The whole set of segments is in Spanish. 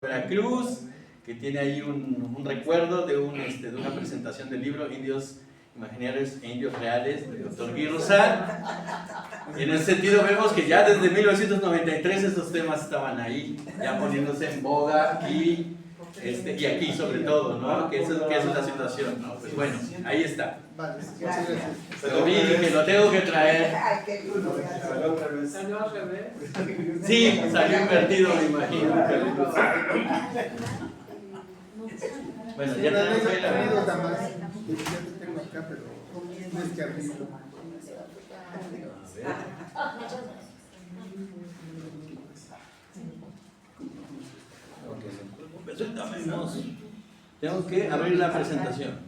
Veracruz, que tiene ahí un recuerdo de una presentación del libro Indios Imaginarios e Indios Reales de Dr. Guy Rosal. Y en ese sentido vemos que ya desde 1993 esos temas estaban ahí, ya poniéndose en boga y aquí sobre todo, ¿no? Que esa es la situación, ¿no? Pues bueno, ahí está. Pero vi que lo tengo que traer. ¿Salió al revés? Sí, salió invertido, me imagino. Bueno, ya tenemos ahí la anécdota más. Ya te tengo acá, pero tienes que abrirlo. Tenemos que abrir la presentación.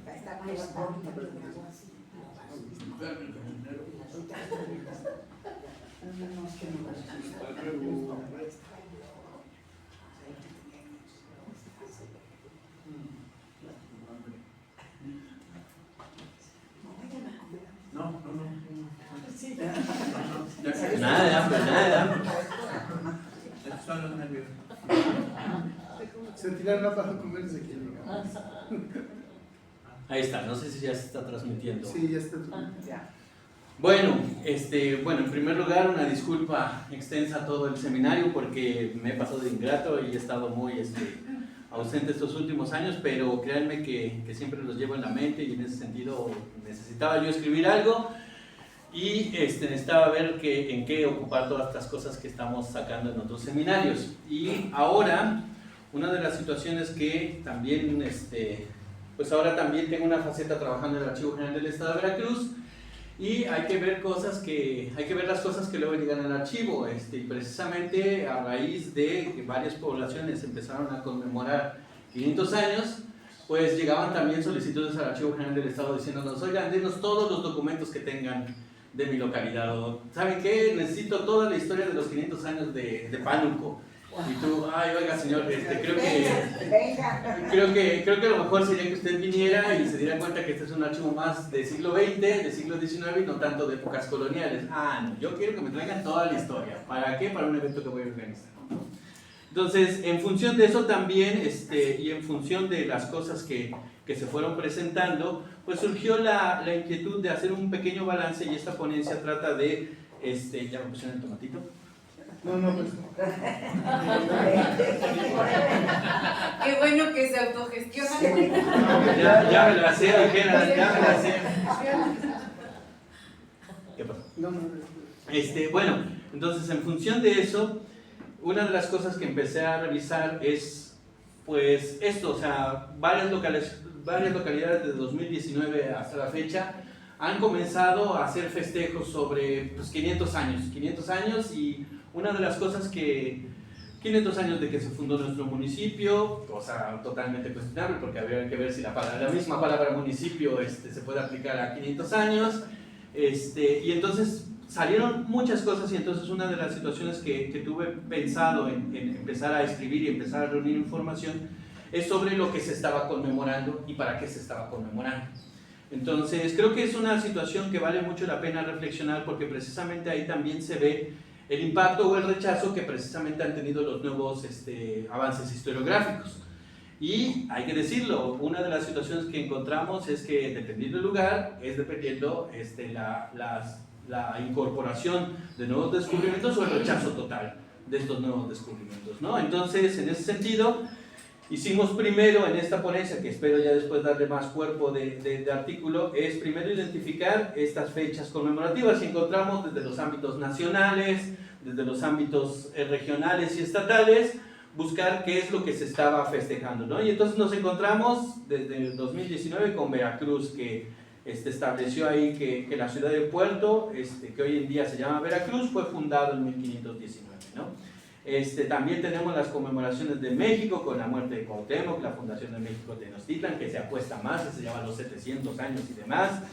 Nada, pues nada. Son los nervios. Se tiraron la paja con menos aquí. Ahí está, no sé si ya se está transmitiendo. Sí, ya está. Bueno, en primer lugar una disculpa extensa a todo el seminario porque me he pasado de ingrato y he estado muy ausente estos últimos años, pero créanme que siempre los llevo en la mente y en ese sentido necesitaba yo escribir algo y necesitaba ver en qué ocupar todas estas cosas que estamos sacando en otros seminarios. Y ahora, una de las situaciones que también, pues ahora también tengo una faceta trabajando en el Archivo General del Estado de Veracruz. Y hay que ver las cosas que luego llegan al archivo, y precisamente a raíz de que varias poblaciones empezaron a conmemorar 500 años, pues llegaban también solicitudes al Archivo General del Estado diciéndonos, oigan, denos todos los documentos que tengan de mi localidad, o ¿saben qué? Necesito toda la historia de los 500 años de Pánuco. Y tú, ay, oiga señor, creo que a lo mejor sería que usted viniera y se diera cuenta que este es un archivo más del siglo XX, del siglo XIX y no tanto de épocas coloniales. No, yo quiero que me traigan toda la historia. ¿Para qué? Para un evento que voy a organizar, ¿no? Entonces, en función de eso también, y en función de las cosas que se fueron presentando, pues surgió la inquietud de hacer un pequeño balance y esta ponencia trata de, ¿ya me pusieron el tomatito? No, pues. Qué bueno que se autogestiona. Ya me la sé, dijera, ya me la sé. ¿Qué pasó? Bueno, entonces en función de eso, una de las cosas que empecé a revisar es, pues, esto, o sea, varias localidades de 2019 hasta la fecha han comenzado a hacer festejos sobre, pues, 500 años y una de las cosas 500 años de que se fundó nuestro municipio, cosa totalmente cuestionable porque habría que ver si la misma palabra municipio se puede aplicar a 500 años, y entonces salieron muchas cosas y entonces una de las situaciones que tuve pensado en empezar a escribir y empezar a reunir información es sobre lo que se estaba conmemorando y para qué se estaba conmemorando. Entonces creo que es una situación que vale mucho la pena reflexionar porque precisamente ahí también se ve el impacto o el rechazo que precisamente han tenido los nuevos avances historiográficos. Y hay que decirlo, una de las situaciones que encontramos es que dependiendo del lugar, es dependiendo la incorporación de nuevos descubrimientos o el rechazo total de estos nuevos descubrimientos, ¿no? Entonces, en ese sentido, hicimos primero en esta ponencia, que espero ya después darle más cuerpo de artículo, es primero identificar estas fechas conmemorativas y encontramos desde los ámbitos nacionales, desde los ámbitos regionales y estatales, buscar qué es lo que se estaba festejando, ¿no? Y entonces nos encontramos desde el 2019 con Veracruz, que estableció ahí que la ciudad de Puerto, que hoy en día se llama Veracruz, fue fundado en 1519, ¿no? También tenemos las conmemoraciones de México con la muerte de Cuauhtémoc, la fundación de México Tenochtitlan, que se apuesta más, que se llama los 700 años y demás.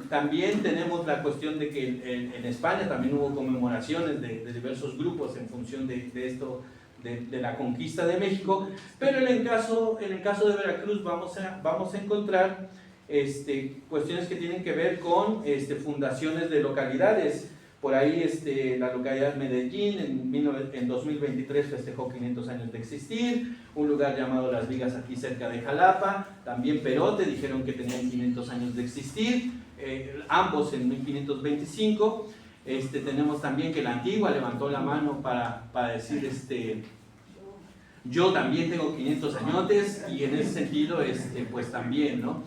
También tenemos la cuestión de que en España también hubo conmemoraciones de diversos grupos en función de esto, de la conquista de México, pero en el caso de Veracruz vamos a encontrar cuestiones que tienen que ver con fundaciones de localidades. Por ahí la localidad Medellín en 2023 festejó 500 años de existir. Un lugar llamado Las Vigas aquí cerca de Jalapa. También Perote dijeron que tenían 500 años de existir. Ambos en 1525. Tenemos también que la Antigua levantó la mano para decir yo también tengo 500 añotes, y en ese sentido pues también, ¿no?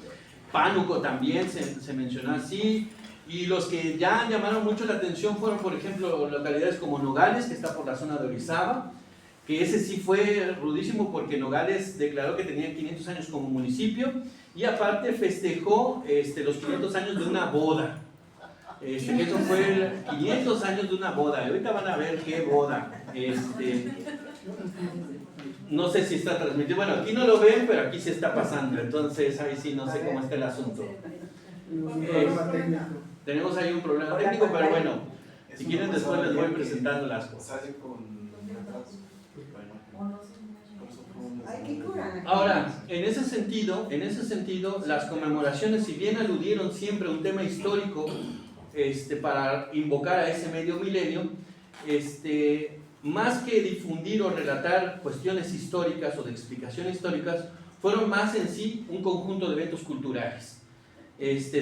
Pánuco también se mencionó así. Y los que ya llamaron mucho la atención fueron, por ejemplo, localidades como Nogales, que está por la zona de Orizaba, que ese sí fue rudísimo porque Nogales declaró que tenía 500 años como municipio, y aparte festejó los 500 años de una boda. Que eso fue 500 años de una boda. Y ahorita van a ver qué boda. No sé si está transmitido. Bueno, aquí no lo ven, pero aquí sí está pasando. Entonces ahí sí no sé cómo está el asunto. Tenemos ahí un problema técnico, pero bueno, si quieren después les voy presentando las cosas. Ahora, en ese sentido, las conmemoraciones, si bien aludieron siempre a un tema histórico para invocar a ese medio milenio, más que difundir o relatar cuestiones históricas o de explicación históricas, fueron más en sí un conjunto de eventos culturales.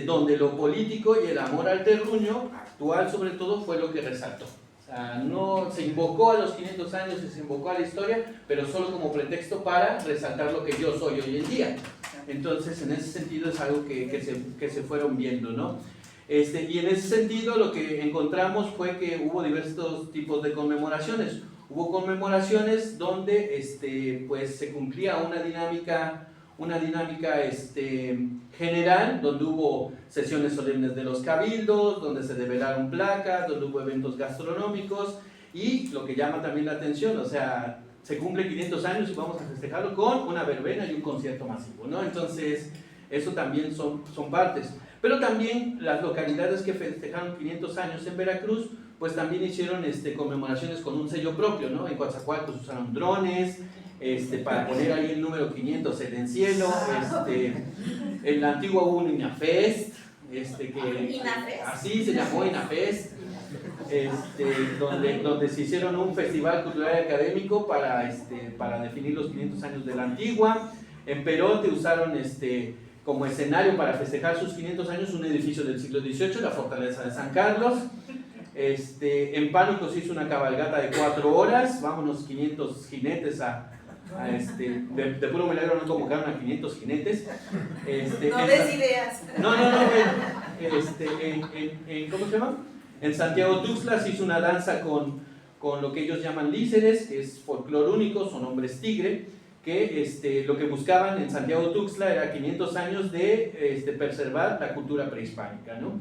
Donde lo político y el amor al terruño actual sobre todo fue lo que resaltó. O sea, no se invocó a los 500 años y se invocó a la historia, pero solo como pretexto para resaltar lo que yo soy hoy en día. Entonces, en ese sentido es algo que se fueron viendo, ¿no? Y en ese sentido lo que encontramos fue que hubo diversos tipos de conmemoraciones. Hubo conmemoraciones donde pues se cumplía una dinámica general, donde hubo sesiones solemnes de los cabildos, donde se develaron placas, donde hubo eventos gastronómicos, y lo que llama también la atención, o sea, se cumple 500 años y vamos a festejarlo con una verbena y un concierto masivo, ¿no? Entonces, eso también son partes. Pero también las localidades que festejaron 500 años en Veracruz, pues también hicieron conmemoraciones con un sello propio, ¿no? En Coatzacoalcos usaron drones, para poner ahí el número 500 en el cielo. En la antigua hubo un INAFEST, así se llamó INAFEST, donde se hicieron un festival cultural y académico para definir los 500 años de la antigua. En Perote usaron como escenario para festejar sus 500 años un edificio del siglo XVIII, la fortaleza de San Carlos. En Pánuco se hizo una cabalgata de 4 horas, vámonos 500 jinetes de puro milagro no convocaron a 500 jinetes. No des ideas. No, ¿cómo se llama? En Santiago Tuxtla se hizo una danza con lo que ellos llaman líceres, que es folclor único, son hombres tigre, que lo que buscaban en Santiago Tuxtla era 500 años de preservar la cultura prehispánica, ¿no?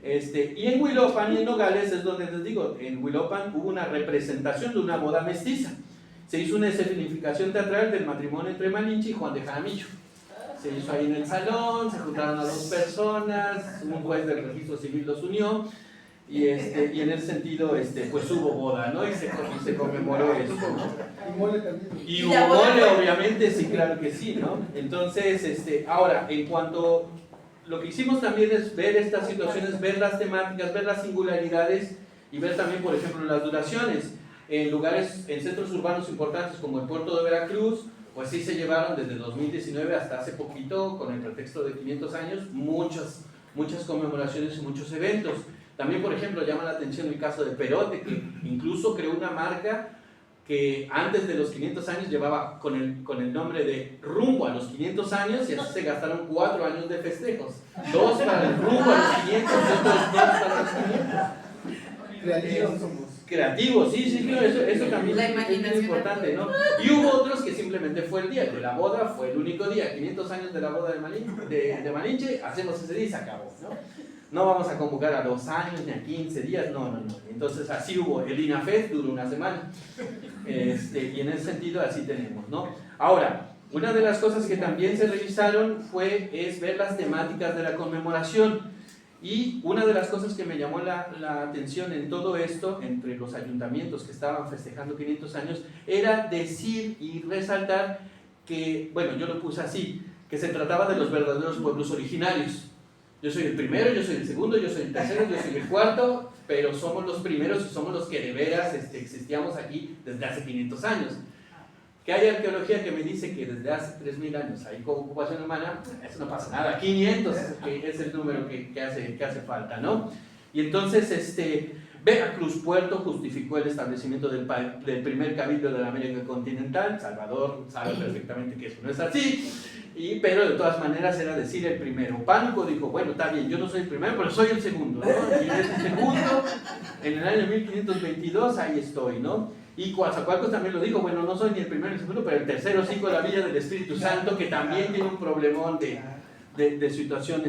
Y en Huilopan y en Nogales es donde les digo, en Huilopan hubo una representación de una boda mestiza. Se hizo una escenificación teatral del matrimonio entre Malinche y Juan de Jaramillo. Se hizo ahí en el salón, se juntaron a 2 personas, un juez del registro civil los unió, y en ese sentido pues hubo boda, ¿no? Y se conmemoró eso, ¿no? Y mole también. Y hubo mole, obviamente, sí, claro que sí, ¿no? Entonces, ahora, en cuanto... Lo que hicimos también es ver estas situaciones, ver las temáticas, ver las singularidades y ver también, por ejemplo, las duraciones. En centros urbanos importantes como el puerto de Veracruz, pues sí se llevaron desde 2019 hasta hace poquito, con el pretexto de 500 años, muchas conmemoraciones y muchos eventos. También, por ejemplo, llama la atención el caso de Perote, que incluso creó una marca que antes de los 500 años llevaba con el nombre de Rumbo a los 500 años, y así se gastaron 4 años de festejos. 2 para el Rumbo a los 500 y otros 2 para los 500. Creativos somos. Creativos, sí, claro, eso también es muy importante, ¿no? Y hubo otros que simplemente fue el día de la boda, fue el único día, 500 años de la boda de Malinche, hacemos ese día y se acabó, ¿no? No vamos a convocar a 2 años ni a 15 días, no. Entonces así hubo, el INAFEST duró una semana, y en ese sentido así tenemos, ¿no? Ahora, una de las cosas que también se revisaron es ver las temáticas de la conmemoración. Y una de las cosas que me llamó la atención en todo esto, entre los ayuntamientos que estaban festejando 500 años, era decir y resaltar que, bueno, yo lo puse así, que se trataba de los verdaderos pueblos originarios. Yo soy el primero, yo soy el segundo, yo soy el tercero, yo soy el cuarto, pero somos los primeros y somos los que de veras existíamos aquí desde hace 500 años. Que hay arqueología que me dice que desde hace 3000 años hay ocupación humana, eso no pasa nada, 500 que es el número que hace falta, ¿no? Y entonces, Veracruz Puerto justificó el establecimiento del primer cabildo de la América continental. Salvador sabe perfectamente que eso no es así, pero de todas maneras era decir el primero. Pánuco dijo, bueno, está bien, yo no soy el primero, pero soy el segundo, ¿no? Y ese segundo, en el año 1522, ahí estoy, ¿no? Y Coatzacoalcos también lo dijo, bueno, no soy ni el primero ni el segundo, pero el tercero sí con la Villa del Espíritu Santo, que también tiene un problemón de situación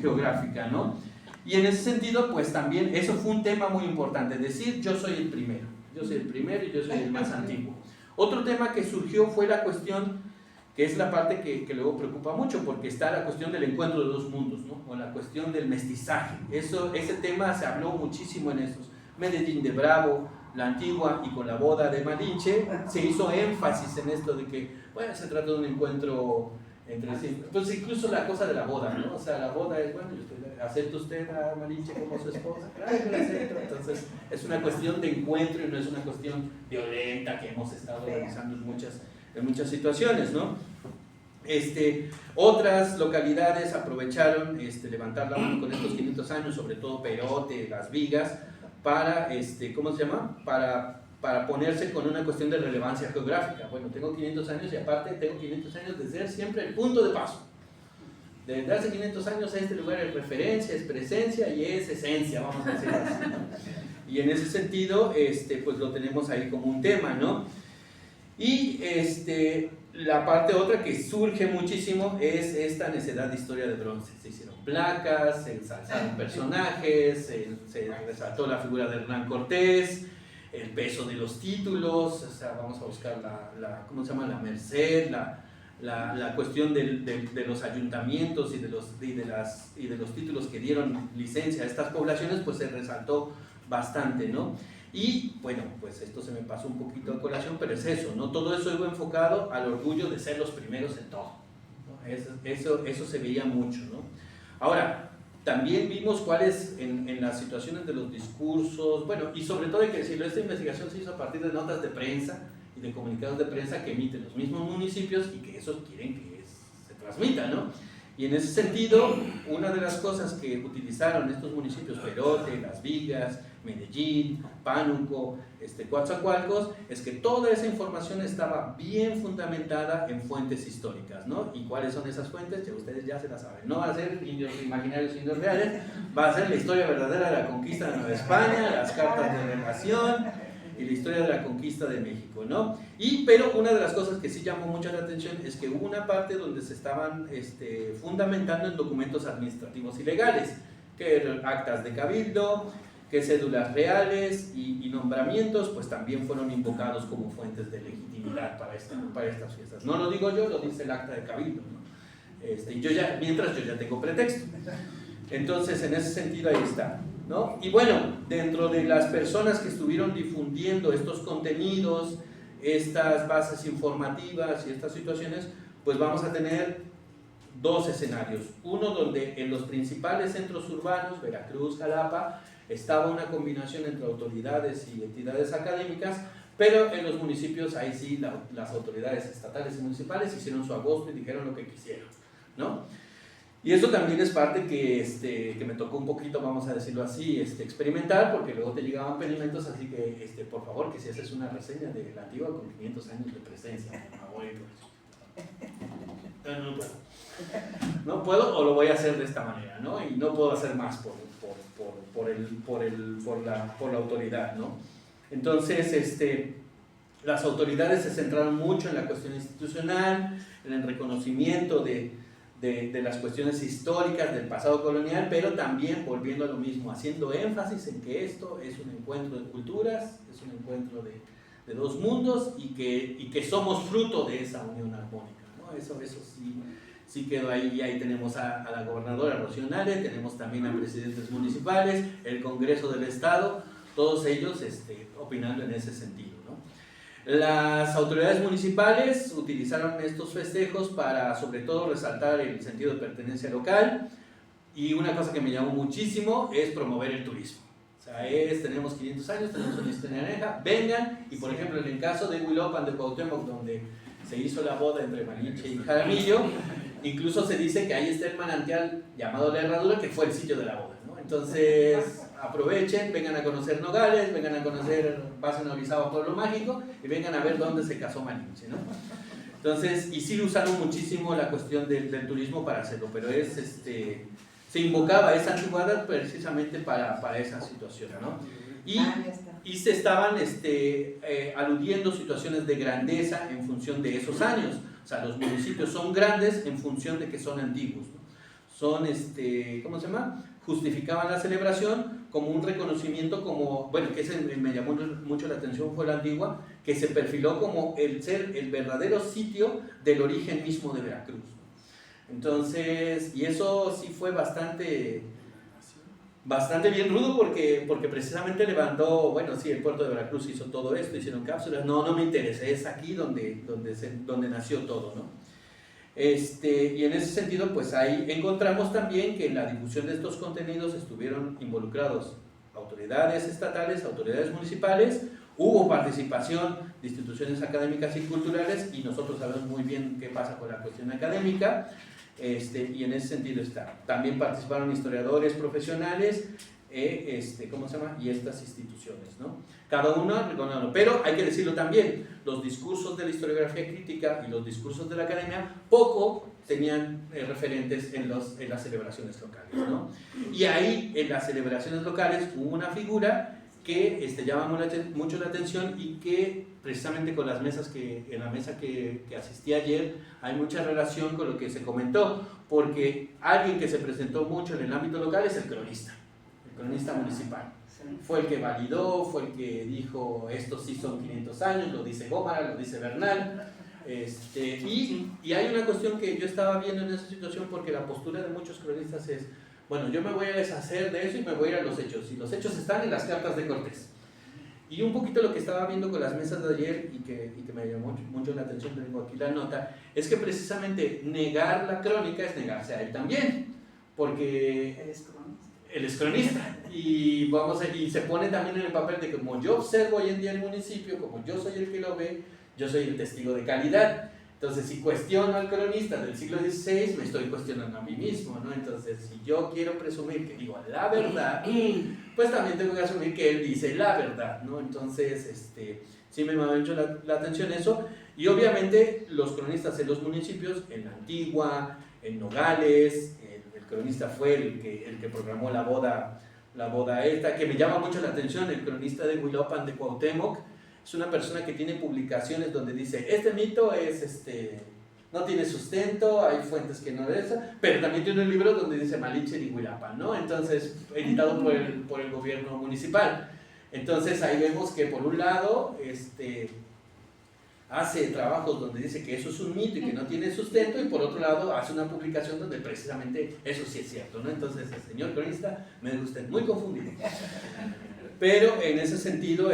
geográfica, ¿no? Y en ese sentido, pues también, eso fue un tema muy importante, decir yo soy el primero y yo soy el más antiguo. Otro tema que surgió fue la cuestión, que es la parte que luego preocupa mucho, porque está la cuestión del encuentro de dos mundos, ¿no? O la cuestión del mestizaje. Ese tema se habló muchísimo en estos. Medellín de Bravo, la Antigua, y con la boda de Malinche, se hizo énfasis en esto de que, bueno, se trata de un encuentro entre sí. Pues incluso la cosa de la boda, ¿no? O sea, la boda es, bueno, ¿acepta usted a Malinche como su esposa? Claro que la acepto. Entonces, es una cuestión de encuentro y no es una cuestión violenta que hemos estado realizando en muchas situaciones, ¿no? Otras localidades aprovecharon levantar la mano con estos 500 años, sobre todo Perote, Las Vigas, para, ¿cómo se llama? Para ponerse con una cuestión de relevancia geográfica. Bueno, tengo 500 años y aparte tengo 500 años de ser siempre el punto de paso. Desde hace 500 años este lugar es referencia, es presencia y es esencia, vamos a decir así, ¿no? Y en ese sentido, pues lo tenemos ahí como un tema, ¿no? Y la parte otra que surge muchísimo es esta necesidad de historia de bronce. Se hicieron placas, se ensalzaron personajes, se resaltó la figura de Hernán Cortés, el peso de los títulos, o sea, vamos a buscar ¿cómo se llama? La merced, la cuestión de los ayuntamientos y de los títulos que dieron licencia a estas poblaciones, pues se resaltó bastante, ¿no? Y bueno, pues esto se me pasó un poquito a colación, pero es eso, ¿no? Todo eso iba enfocado al orgullo de ser los primeros en todo, ¿no? Eso se veía mucho, ¿no? Ahora, también vimos cuáles en las situaciones de los discursos, bueno, y sobre todo hay que decirlo, esta investigación se hizo a partir de notas de prensa y de comunicados de prensa que emiten los mismos municipios y que esos quieren que se transmita, ¿no? Y en ese sentido, una de las cosas que utilizaron estos municipios, Perote, Las Vigas, Medellín, Pánuco, Coatzacoalcos, es que toda esa información estaba bien fundamentada en fuentes históricas, ¿no? ¿Y cuáles son esas fuentes? Ya ustedes ya se las saben. No va a ser indios imaginarios, indios reales, va a ser la historia verdadera de la conquista de Nueva España, las cartas de relación y la historia de la conquista de México, ¿no? Pero una de las cosas que sí llamó mucho la atención es que hubo una parte donde se estaban fundamentando en documentos administrativos y legales, que eran actas de cabildo, que cédulas reales y nombramientos, pues también fueron invocados como fuentes de legitimidad para estas fiestas. No lo digo yo, lo dice el acta de cabildo, ¿no? Mientras yo ya tengo pretexto. Entonces, en ese sentido, ahí está, ¿no? Y bueno, dentro de las personas que estuvieron difundiendo estos contenidos, estas bases informativas y estas situaciones, pues vamos a tener dos escenarios. Uno donde en los principales centros urbanos, Veracruz, Jalapa, estaba una combinación entre autoridades y entidades académicas, pero en los municipios ahí sí las autoridades estatales y municipales hicieron su agosto y dijeron lo que quisieron, ¿no? Y eso también es parte que me tocó un poquito, vamos a decirlo así, experimentar, porque luego te llegaban pedimentos, así que por favor, que si haces una reseña de la Antigua con 500 años de presencia, por favor, no puedo. No puedo o lo voy a hacer de esta manera, ¿no? Y no puedo hacer más por la autoridad, ¿no? Entonces, las autoridades se centraron mucho en la cuestión institucional, en el reconocimiento de las cuestiones históricas del pasado colonial, pero también volviendo a lo mismo, haciendo énfasis en que esto es un encuentro de culturas, es un encuentro de dos mundos y que somos fruto de esa unión armónica, ¿no? Eso sí quedó ahí, y ahí tenemos a la gobernadora Rocío Nale, tenemos también a presidentes municipales, el Congreso del Estado, todos ellos opinando en ese sentido, ¿no? Las autoridades municipales utilizaron estos festejos para sobre todo resaltar el sentido de pertenencia local, Y una cosa que me llamó muchísimo es promover el turismo. O sea, tenemos 500 años, tenemos una historia naranja, vengan, y por ejemplo en el caso de Huilopan de Cuauhtémoc, donde se hizo la boda entre Malinche y Jaramillo, incluso se dice que ahí está el manantial llamado La Herradura, que fue el sitio de la boda, ¿no? Entonces, aprovechen, vengan a conocer Nogales, vengan a conocer, pasen a Orizaba, Pueblo Mágico, y vengan a ver dónde se casó Malinche, ¿no? Entonces, y sí usaron muchísimo la cuestión del turismo para hacerlo, pero se invocaba esa antigüedad precisamente para esa situación, ¿no? Y se estaban aludiendo situaciones de grandeza en función de esos años. O sea, los municipios son grandes en función de que son antiguos, ¿no? Son, ¿cómo se llama? Justificaban la celebración como un reconocimiento, como, bueno, que me llamó mucho la atención, fue la antigua, que se perfiló como el ser el verdadero sitio del origen mismo de Veracruz. Entonces, y eso sí fue bastante bien rudo porque precisamente levantó, bueno, sí, el puerto de Veracruz hizo todo esto, hicieron cápsulas, no me interesa, es aquí donde nació todo, ¿no? Y en ese sentido, pues ahí encontramos también que en la difusión de estos contenidos estuvieron involucrados autoridades estatales, autoridades municipales, hubo participación de instituciones académicas y culturales, y nosotros sabemos muy bien qué pasa con la cuestión académica, y en ese sentido está. También participaron historiadores profesionales, ¿cómo se llama? Y estas instituciones, ¿no? Cada uno reconocerlo, pero hay que decirlo también, los discursos de la historiografía crítica y los discursos de la academia poco tenían referentes en las celebraciones locales, ¿no? Y ahí, en las celebraciones locales, hubo una figura que llama mucho la atención y que precisamente con en la mesa que asistí ayer hay mucha relación con lo que se comentó, porque alguien que se presentó mucho en el ámbito local es el cronista municipal. Fue el que validó, fue el que dijo estos sí son 500 años, lo dice Gómara, lo dice Bernal. Y hay una cuestión que yo estaba viendo en esa situación, porque la postura de muchos cronistas es: bueno, yo me voy a deshacer de eso y me voy a ir a los hechos, y los hechos están en las cartas de Cortés. Y un poquito lo que estaba viendo con las mesas de ayer y que me llamó mucho la atención, tengo aquí la nota, es que precisamente negar la crónica es negarse a él también, porque él es cronista, y se pone también en el papel de que, como yo observo hoy en día el municipio, como yo soy el que lo ve, yo soy el testigo de calidad. Entonces, si cuestiono al cronista del siglo XVI, me estoy cuestionando a mí mismo, ¿no? Entonces, si yo quiero presumir que digo la verdad, pues también tengo que asumir que él dice la verdad, ¿no? Entonces, sí me llamó mucho la atención eso. Y obviamente los cronistas en los municipios, en La Antigua, en Nogales, el cronista fue el que programó la boda esta, que me llama mucho la atención, el cronista de Huilopan de Cuauhtémoc. Es una persona que tiene publicaciones donde dice: este mito no tiene sustento, hay fuentes que no es, pero también tiene un libro donde dice Malinche y Huilapan, ¿no? Entonces, editado por el gobierno municipal. Entonces ahí vemos que por un lado hace trabajos donde dice que eso es un mito y que no tiene sustento, y por otro lado hace una publicación donde precisamente eso sí es cierto, ¿no? Entonces, el señor cronista me deja usted muy confundido. Pero en ese sentido,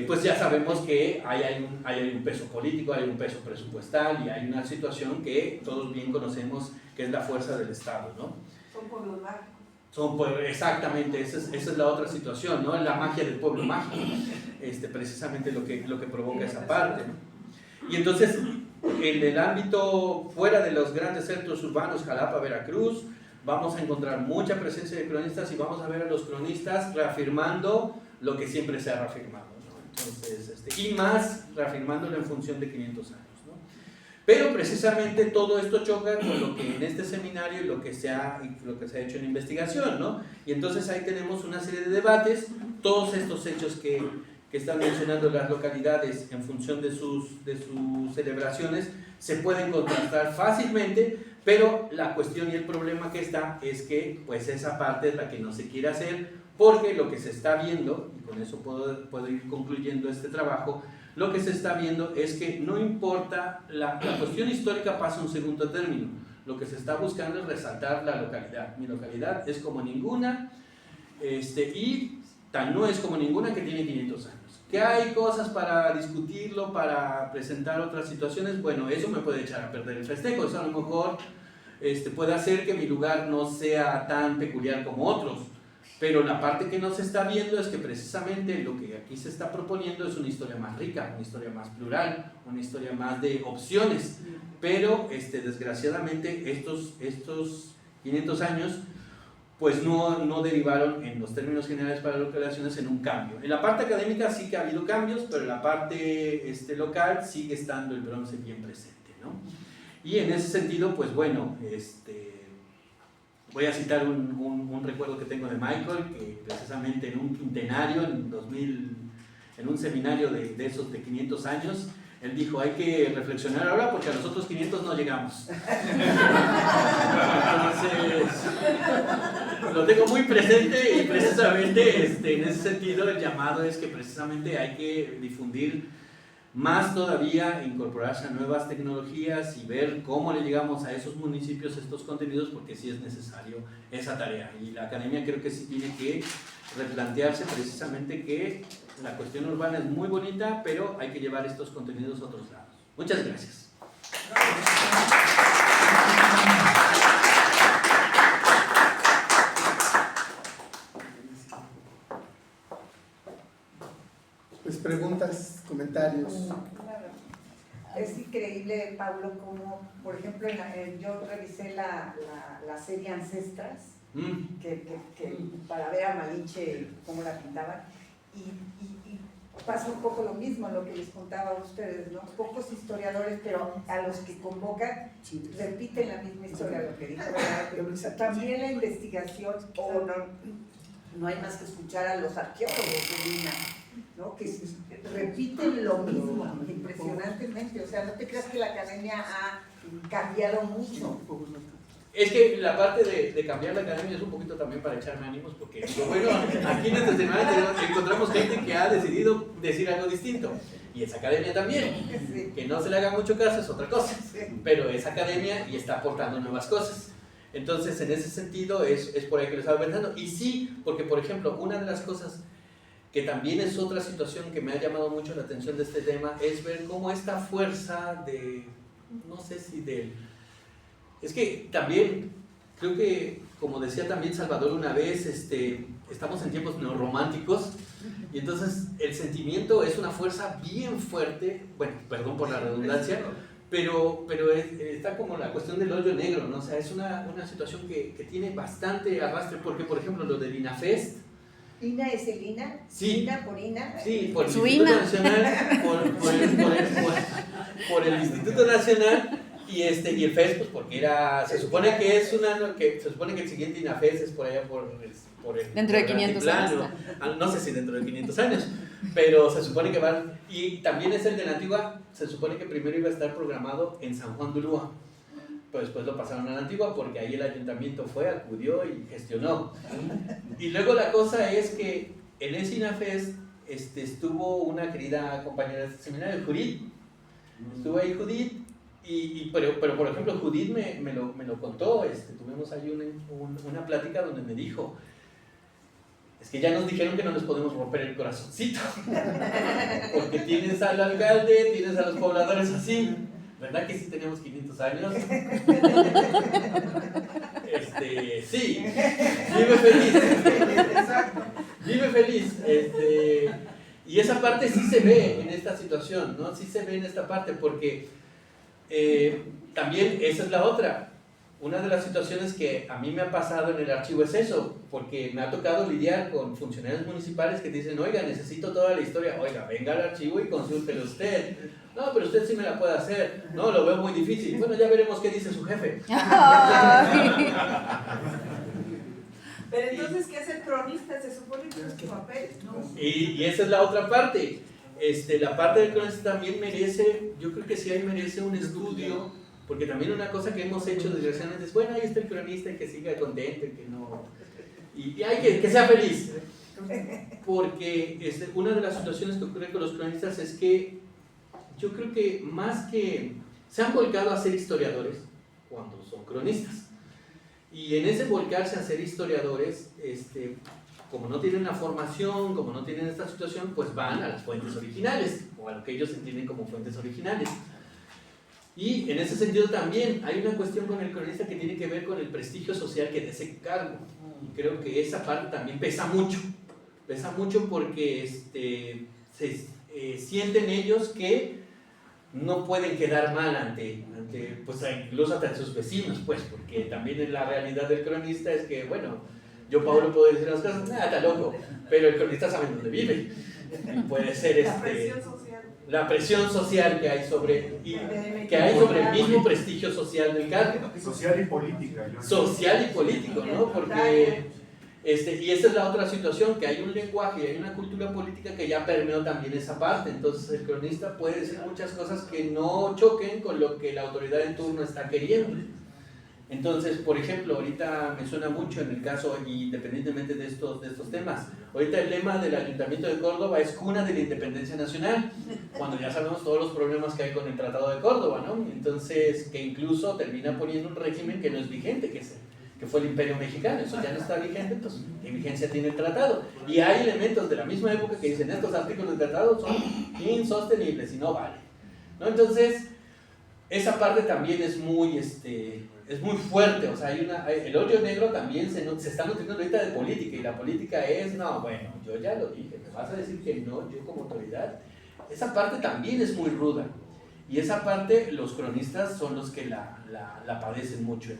pues ya sabemos que hay un peso político, hay un peso presupuestal, y hay una situación que todos bien conocemos, que es la fuerza del Estado, ¿no? Son pueblos mágicos. Exactamente, esa es la otra situación, ¿no? La magia del pueblo mágico, precisamente lo que provoca esa parte, ¿no? Y entonces, en el ámbito fuera de los grandes centros urbanos, Jalapa, Veracruz, vamos a encontrar mucha presencia de cronistas, y vamos a ver a los cronistas reafirmando lo que siempre se ha reafirmado, ¿no? Entonces, y más reafirmándolo en función de 500 años, ¿no? Pero precisamente todo esto choca con lo que en este seminario y lo que se ha hecho en investigación, ¿no? Y entonces ahí tenemos una serie de debates, todos estos hechos que están mencionando las localidades en función de sus celebraciones se pueden contrastar fácilmente, pero la cuestión y el problema que está es que pues esa parte es la que no se quiere hacer, porque lo que se está viendo, y con eso puedo ir concluyendo este trabajo, lo que se está viendo es que no importa, la cuestión histórica pasa a un segundo término, lo que se está buscando es resaltar la localidad. Mi localidad es como ninguna, y tan no es como ninguna que tiene 500 años. ¿Que hay cosas para discutirlo, para presentar otras situaciones? Bueno, eso me puede echar a perder el festejo. Eso a lo mejor puede hacer que mi lugar no sea tan peculiar como otros. Pero la parte que no se está viendo es que precisamente lo que aquí se está proponiendo es una historia más rica, una historia más plural, una historia más de opciones. Pero desgraciadamente estos 500 años pues no derivaron en los términos generales para las relaciones en un cambio. En la parte académica sí que ha habido cambios, pero en la parte local sigue estando el bronce bien presente, ¿no? Y en ese sentido, pues bueno, voy a citar un recuerdo que tengo de Michael, que precisamente en un quintenario, en 2000, en un seminario de esos de 500 años, él dijo, hay que reflexionar ahora porque a los otros 500 no llegamos. Entonces, lo tengo muy presente y precisamente en ese sentido el llamado es que precisamente hay que difundir más todavía, incorporarse a nuevas tecnologías y ver cómo le llegamos a esos municipios estos contenidos, porque sí es necesario esa tarea. Y la academia creo que sí tiene que replantearse precisamente que la cuestión urbana es muy bonita, pero hay que llevar estos contenidos a otros lados. Muchas gracias. Pues preguntas, comentarios. Claro. Es increíble, Pablo, como, por ejemplo, yo revisé la serie Ancestras, para ver a Malinche cómo la pintaban, y pasa un poco lo mismo, lo que les contaba a ustedes, ¿no? Pocos historiadores, pero a los que convocan repiten la misma historia, lo que dijo, ¿verdad? También la investigación, no hay más que escuchar a los arqueólogos de Lina, ¿no? Que repiten lo mismo impresionantemente. O sea, no te creas que la academia ha cambiado mucho. Es que la parte de cambiar la academia es un poquito también para echarme ánimos, porque bueno, aquí en este seminario encontramos gente que ha decidido decir algo distinto, y esa academia también. Sí. Que no se le haga mucho caso es otra cosa, pero es academia y está aportando nuevas cosas. Entonces, en ese sentido, es por ahí que lo estaba pensando. Y sí, porque por ejemplo, una de las cosas que también es otra situación que me ha llamado mucho la atención de este tema, es ver cómo esta fuerza de, no sé si es que también, creo que, como decía también Salvador una vez, estamos en tiempos neorrománticos, y entonces el sentimiento es una fuerza bien fuerte, bueno, perdón por la redundancia, pero está como la cuestión del hoyo negro, ¿no? O sea, es una situación que tiene bastante arrastre, porque por ejemplo lo del INAFEST. ¿INA es el INA? Sí. ¿INA por INA? Sí, por el Su Instituto INA. Nacional, por el Instituto Nacional, y el FES, pues porque se supone que el siguiente INAFES es por allá por el Dentro de por 500 altiplano. años. No sé si dentro de 500 años, pero se supone que van, y también es el de la Antigua, se supone que primero iba a estar programado en San Juan de Ulúa, pero después lo pasaron a la Antigua porque ahí el ayuntamiento acudió y gestionó. Y luego la cosa es que en ese INAFES estuvo una querida compañera de este seminario, Judith. Estuvo ahí Judith, pero por ejemplo Judith me lo contó, tuvimos ahí una plática donde me dijo, es que ya nos dijeron que no les podemos romper el corazoncito, porque tienes al alcalde, tienes a los pobladores así. ¿Verdad que sí tenemos 500 años? Sí, vive feliz. Exacto. Vive feliz. Y esa parte sí se ve en esta situación, ¿no? Sí se ve en esta parte, porque también esa es la otra. Una de las situaciones que a mí me ha pasado en el archivo es eso, porque me ha tocado lidiar con funcionarios municipales que dicen, oiga, necesito toda la historia. Oiga, venga al archivo y consúltelo usted. No, pero usted sí me la puede hacer. No, lo veo muy difícil. Bueno, ya veremos qué dice su jefe. Pero entonces, ¿qué hace el cronista? Se supone que es su papel, ¿no? Y esa es la otra parte. La parte del cronista también merece, yo creo que sí ahí merece un estudio, porque también una cosa que hemos hecho desgraciadamente es, bueno, ahí está el cronista y que siga contento y que no... Y hay que sea feliz. Porque una de las situaciones que ocurre con los cronistas es que yo creo que más que se han volcado a ser historiadores cuando son cronistas, y en ese volcarse a ser historiadores, como no tienen la formación, como no tienen esta situación, pues van a las fuentes originales, o a lo que ellos entienden como fuentes originales. Y en ese sentido también hay una cuestión con el cronista que tiene que ver con el prestigio social que da ese cargo. Y creo que esa parte también pesa mucho porque sienten ellos que no pueden quedar mal ante pues incluso hasta sus vecinos, pues, porque también en la realidad del cronista es que, bueno, yo, Pablo, puedo decir las cosas, está loco, pero el cronista sabe dónde vive. Y puede ser la presión social que hay sobre el mismo prestigio social del cargo. Social y política. Social y político, ¿no? Porque, y esa es la otra situación, que hay un lenguaje, hay una cultura política que ya permeó también esa parte. Entonces el cronista puede decir muchas cosas que no choquen con lo que la autoridad en turno está queriendo. Entonces, por ejemplo, ahorita me suena mucho en el caso, independientemente de estos temas, ahorita el lema del Ayuntamiento de Córdoba es cuna de la independencia nacional, cuando ya sabemos todos los problemas que hay con el Tratado de Córdoba, ¿no? Entonces, que incluso termina poniendo un régimen que no es vigente, que fue el Imperio Mexicano, eso ya no está vigente, pues ¿qué vigencia tiene el tratado? Y hay elementos de la misma época que dicen estos artículos del tratado son insostenibles y no valen, ¿no? Entonces, esa parte también es muy fuerte, o sea, el hoyo negro también se está nutriendo ahorita de política, y la política es, no, bueno, yo ya lo dije, me vas a decir que no, yo como autoridad, esa parte también es muy ruda, y esa parte los cronistas son los que la padecen mucho.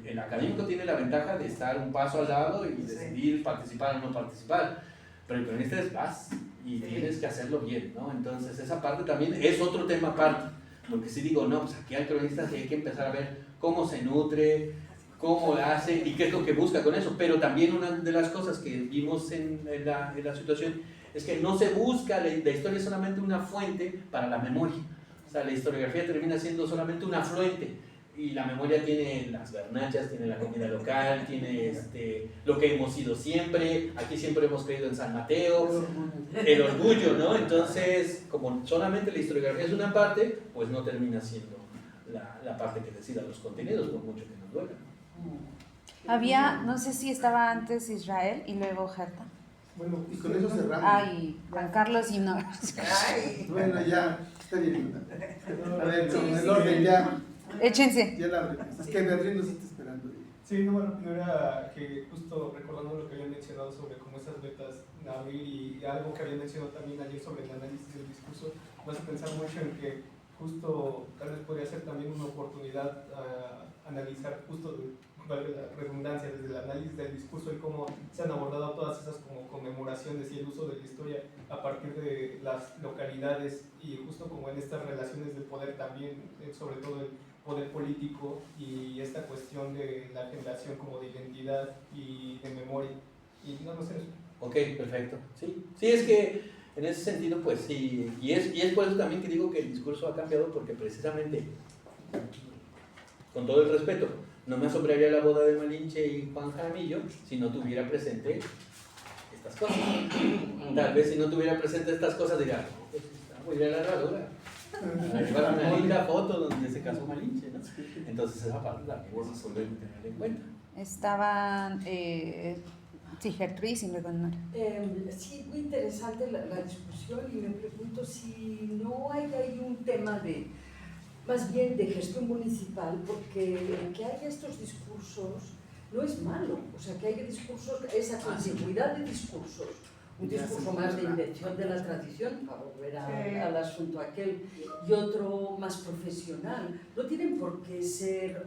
El académico tiene la ventaja de estar un paso al lado y decidir participar o no participar, pero el cronista es vas y tienes que hacerlo bien, ¿no? Entonces esa parte también es otro tema aparte, porque si digo, no, pues aquí al cronista sí hay que empezar a ver cómo se nutre, cómo hace y qué es lo que busca con eso. Pero también una de las cosas que vimos en la situación es que no se busca, la historia es solamente una fuente para la memoria. O sea, la historiografía termina siendo solamente un afluente, y la memoria tiene las garnachas, tiene la comida local, tiene lo que hemos sido siempre, aquí siempre hemos creído en San Mateo, el orgullo, ¿no? Entonces, como solamente la historiografía es una parte, pues no termina siendo la parte que decida los contenidos, por mucho que nos duela. Había, no sé si estaba antes Israel y luego Herta. Bueno, y con eso cerramos. Ay, Juan Carlos y no. Bueno, ya, está bien. A ver, con el orden ya. Échense. Ya la abrimos. Es que Beatriz nos está esperando. Sí, no, bueno, no era que justo recordando lo que habían mencionado sobre cómo esas betas abrir y algo que habían mencionado también ayer sobre el análisis del discurso, me hace pensar mucho en que justo tal vez podría ser también una oportunidad a analizar justo, valga la redundancia, desde el análisis del discurso y cómo se han abordado todas esas como conmemoraciones y el uso de la historia a partir de las localidades y justo como en estas relaciones de poder también, sobre todo el poder político y esta cuestión de la generación como de identidad y de memoria. Y no sé. Ok, perfecto. Sí, es que en ese sentido, pues sí, y es por eso también que digo que el discurso ha cambiado, porque precisamente, con todo el respeto, no me asombraría la boda de Malinche y Juan Jaramillo si no tuviera presente estas cosas. Tal vez si no tuviera presente estas cosas diría, no, pues voy a ir a la herradura a llevar una linda foto donde se casó Malinche, ¿no? Entonces esa parte también es importante tener en cuenta. Estaban, sí, Gertrudis y luego Nora. Sí, muy interesante la discusión, y me pregunto si no hay ahí un tema de, más bien de gestión municipal, porque que haya estos discursos no es malo, o sea, que haya discursos, esa continuidad de discursos, un discurso más de invención de la tradición, para volver al asunto aquel, y otro más profesional, no tienen por qué ser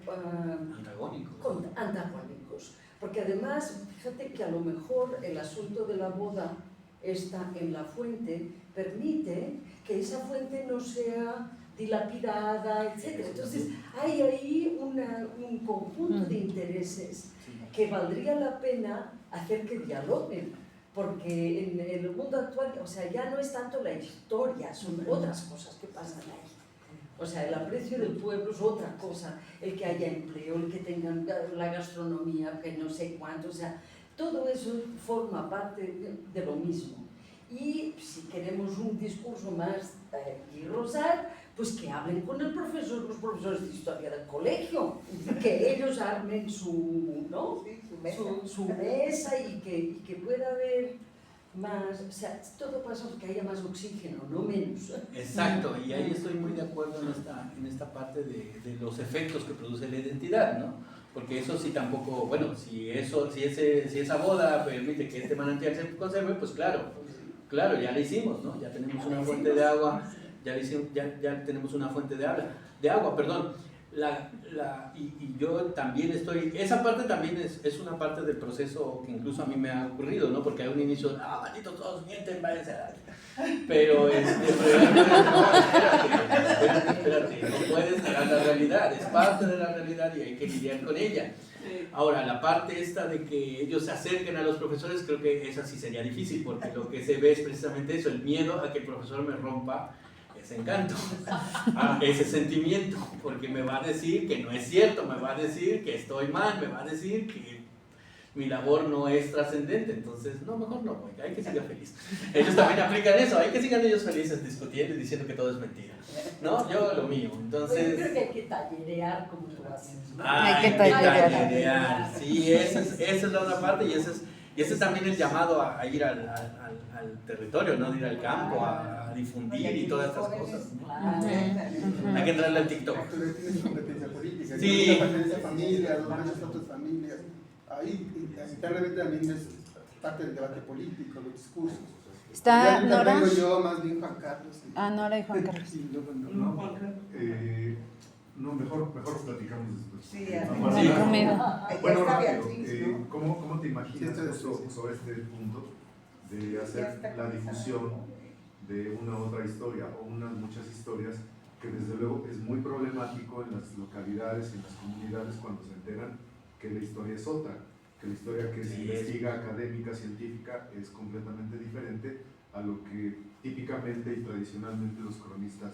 antagónicos, porque además, fíjate que a lo mejor el asunto de la boda está en la fuente, permite que esa fuente no sea dilapidada, etc. Entonces hay ahí un conjunto de intereses que valdría la pena hacer que dialoguen, porque en el mundo actual, o sea, ya no es tanto la historia, son otras cosas que pasan ahí. O sea, el aprecio del pueblo es otra cosa, el que haya empleo, el que tengan la gastronomía, que no sé cuánto, o sea, todo eso forma parte de lo mismo. Y si queremos un discurso más rosar, pues que hablen con el profesor, los profesores de historia del colegio, que ellos armen su, ¿no? Su mesa y que pueda haber más, o sea, todo pasa porque haya más oxígeno, no menos. Exacto, y ahí estoy muy de acuerdo en esta parte de los efectos que produce la identidad, ¿no? Porque eso sí tampoco, bueno, si esa boda permite que este manantial se conserve, pues claro, ya lo hicimos, ¿no? Ya tenemos una fuente de agua, ya tenemos una fuente de agua, perdón. Y yo también estoy, esa parte también es una parte del proceso que incluso a mí me ha ocurrido, ¿no? Porque a un inicio, malditos todos mienten, váyanse a... Pero espérate, no puedes negar la realidad, es parte de la realidad y hay que lidiar con ella. Ahora, la parte esta de que ellos se acerquen a los profesores, creo que esa sí sería difícil, porque lo que se ve es precisamente eso, el miedo a que el profesor me rompa ese encanto, ese sentimiento, porque me va a decir que no es cierto, me va a decir que estoy mal, me va a decir que mi labor no es trascendente, entonces, no, mejor no, porque hay que siga feliz. Ellos también aplican eso, hay que sigan ellos felices discutiendo y diciendo que todo es mentira, ¿no? Yo lo mío, entonces... Yo creo que hay que tallerear como tú haces, ¿no? Hay que tallerear. Sí, esa es la otra parte y ese es también el llamado a ir al territorio, ¿no? De ir al campo, a difundir y todas estas cosas, ¿no? Hay que entrarle al TikTok. Tú tienes competencia política, Sí. tienes pertenencia a familias, los derechos a otras familias. Ahí, lamentablemente, también es parte del debate político, los discursos. Está Ya Nora. vengo yo, más bien Juan Carlos. Nora y Juan Carlos. Sí, luego no. No, mejor platicamos después. Sí, Sí, conmigo. Bueno, está rápido, Beatriz, ¿no? ¿cómo te imaginas Sí, esto sobre este punto de hacer la difusión de una otra historia o unas muchas historias que desde luego es muy problemático en las localidades y en las comunidades cuando se enteran que la historia es otra, que la historia que se investiga académica, científica, es completamente diferente a lo que típicamente y tradicionalmente los cronistas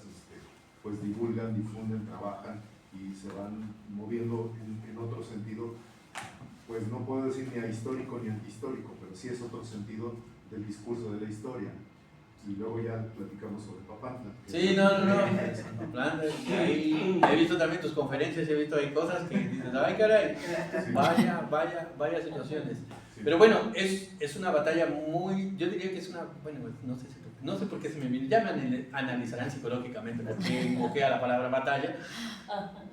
pues divulgan, difunden, trabajan y se van moviendo en otro sentido, pues no puedo decir ni ahistórico ni antihistórico, pero sí es otro sentido del discurso de la historia. Y luego ya platicamos sobre Papantla. Sí, no. Papantla, ahí he visto también tus conferencias, he visto ahí cosas que dices, ay caray, vaya situaciones. Sí. Pero bueno, es una batalla muy, yo diría que es una, bueno, no sé por qué se me viene, ya me analizarán psicológicamente por qué invoqué a la palabra batalla,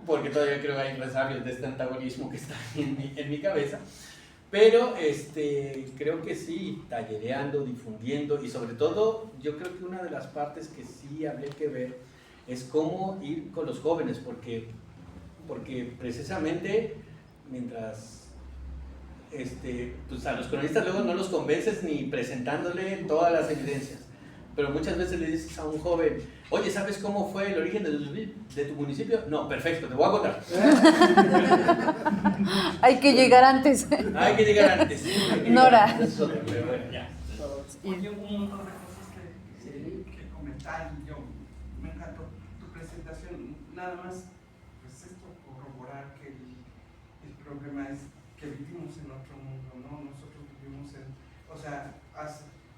porque todavía creo que hay resabios de este antagonismo que está en mi cabeza. Pero creo que sí, tallereando, difundiendo y sobre todo yo creo que una de las partes que sí habría que ver es cómo ir con los jóvenes, porque precisamente mientras pues a los cronistas luego no los convences ni presentándole todas las evidencias, pero muchas veces le dices a un joven, oye, ¿sabes cómo fue el origen de tu municipio? No, perfecto, te voy a contar. Hay que llegar antes. Hay que llegar antes. Nora. Eso es otro, pero bueno, ya. Oye, hubo un montón de cosas que comentar y yo me encantó tu presentación. Nada más, pues esto corroborar que el problema es que vivimos en otro mundo, ¿no? Nosotros vivimos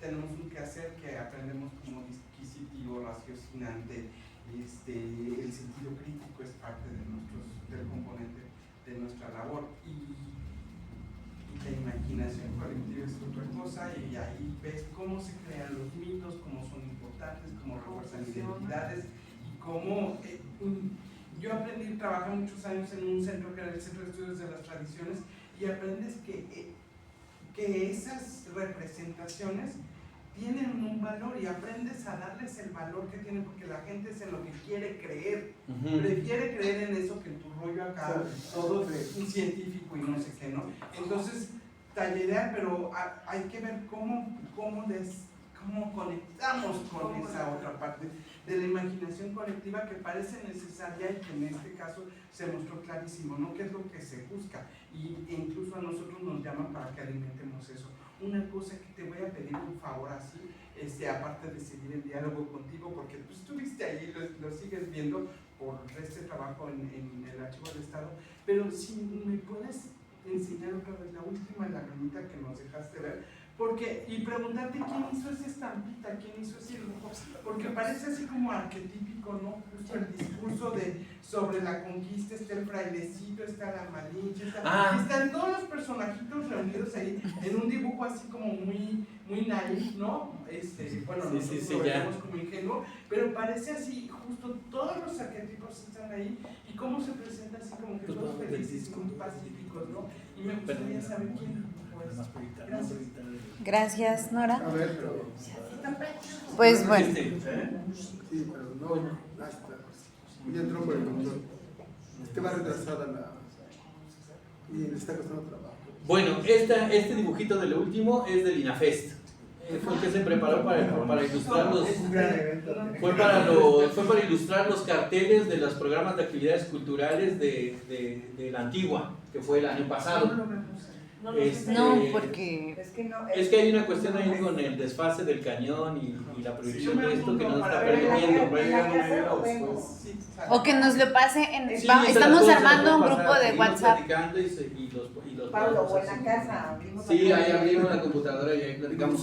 tenemos un quehacer que aprendemos como disquisitivo, raciocinante, el sentido crítico es parte del componente de nuestra labor y la imaginación colectiva es otra cosa y ahí ves cómo se crean los mitos, cómo son importantes, cómo refuerzan identidades y cómo yo aprendí, trabajé muchos años en un centro que era el Centro de Estudios de las Tradiciones y aprendes que esas representaciones tienen un valor y aprendes a darles el valor que tienen porque la gente es en lo que quiere creer, prefiere creer en eso que en tu rollo acá, todo un científico y no sé qué, ¿no? Entonces, tallerear, pero hay que ver cómo conectamos con esa otra parte de la imaginación colectiva que parece necesaria y que en este caso se mostró clarísimo, ¿no? ¿Qué es lo que se busca? E incluso a nosotros nos llaman para que alimentemos eso. Una cosa que te voy a pedir un favor así, aparte de seguir el diálogo contigo, porque tú estuviste ahí, lo sigues viendo por este trabajo en el Archivo del Estado, pero si me puedes enseñar otra vez la última lagrimita que nos dejaste ver, Porque, y preguntarte quién hizo esa estampita, quién hizo ese dibujo, porque parece así como arquetípico, ¿no? Justo el discurso sobre la conquista, está el frailecito, está la Malinche, están todos los personajitos reunidos ahí en un dibujo así como muy naif, ¿no? Bueno, nosotros lo vemos como ingenuo, pero parece así, justo todos los arquetipos están ahí y cómo se presenta así como que todos felices, muy pacíficos, ¿no? Y me gustaría saber quién fue eso. Gracias. Gracias, Nora. A ver, pero... Pues bueno. Sí, pero no, ahí está. Ya entró por el control. Va retrasada y le está costando trabajo. Bueno, este dibujito de lo último es del INAFEST. Fue el que se preparó para ilustrar los... Fue para ilustrar los carteles de los programas de actividades culturales de la Antigua, que fue el año pasado. No, porque... Es que hay una cuestión ahí con el desfase del cañón y la prohibición de esto que nos está permitiendo. O que nos lo pase en... Sí, estamos armando un grupo de WhatsApp. Pablo, o en la casa. Sí, ahí abrimos la computadora y ahí platicamos.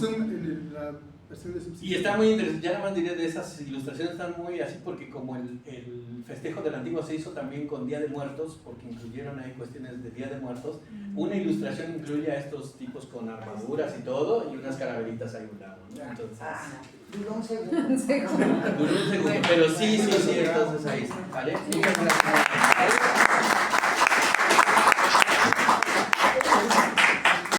Y está muy interesante, ya nada más diré de esas ilustraciones, están muy así porque como el festejo del Antiguo se hizo también con Día de Muertos, porque incluyeron ahí cuestiones de Día de Muertos, una ilustración incluye a estos tipos con armaduras y todo y unas calaveritas ahí a un lado, ¿no? Entonces, Duró un segundo. duró un segundo, pero sí, entonces ahí está, ¿vale? Muchas gracias.